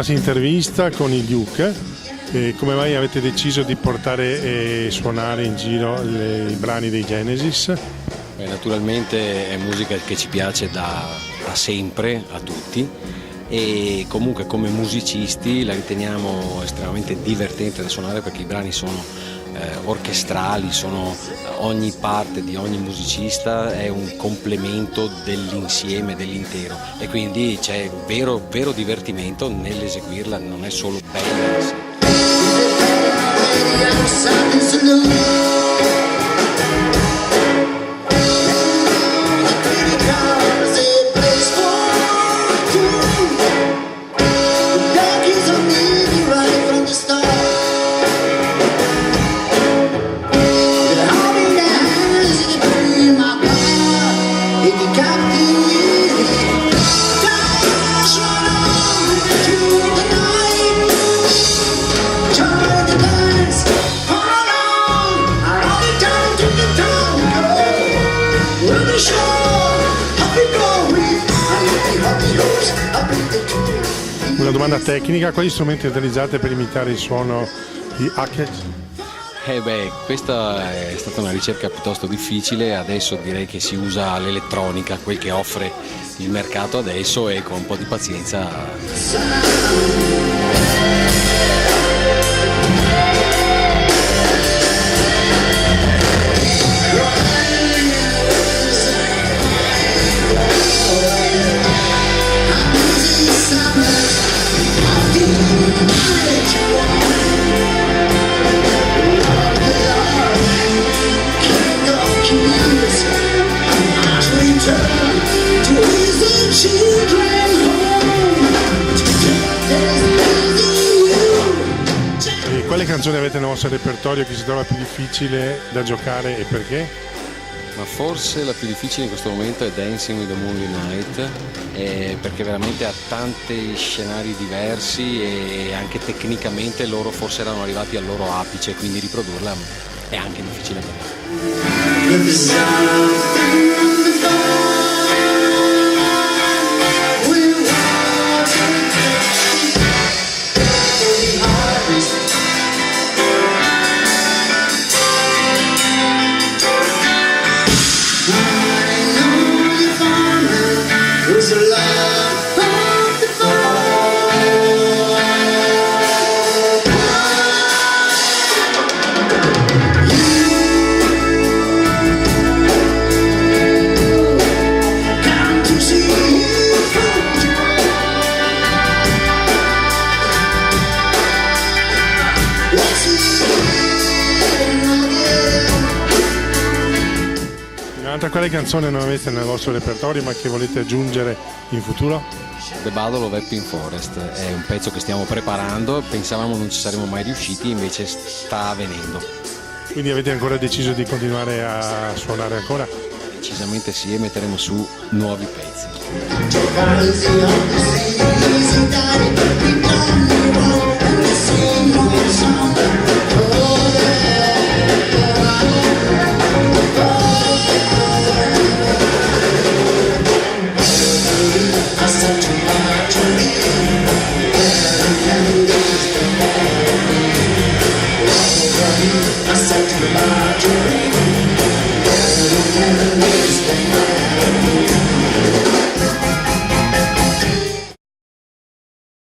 classe intervista con il Duke. Come mai avete deciso di portare e suonare in giro i brani dei Genesis? Naturalmente è musica che ci piace da sempre a tutti e comunque come musicisti la riteniamo estremamente divertente da suonare perché i brani sono orchestrali, ogni parte di ogni musicista è un complemento dell'insieme, dell'intero e quindi c'è vero divertimento nell'eseguirla, non è solo bella in sé. Una domanda tecnica, quali strumenti utilizzate per imitare il suono di Hackett? Questa è stata una ricerca piuttosto difficile, adesso direi che si usa l'elettronica, quel che offre il mercato adesso e con un po' di pazienza. E quale canzone avete nel vostro repertorio che si trova più difficile da giocare e perché? Ma forse la più difficile in questo momento è Dancing with the Moonlit Night perché veramente ha tanti scenari diversi e anche tecnicamente loro forse erano arrivati al loro apice, quindi riprodurla è anche difficile per Quale canzone non avete nel vostro repertorio ma che volete aggiungere in futuro? The Battle of Epping Forest è un pezzo che stiamo preparando, pensavamo non ci saremmo mai riusciti, invece sta avvenendo. Quindi avete ancora deciso di continuare a suonare ancora? Decisamente sì, e metteremo su nuovi pezzi. I said to my dream,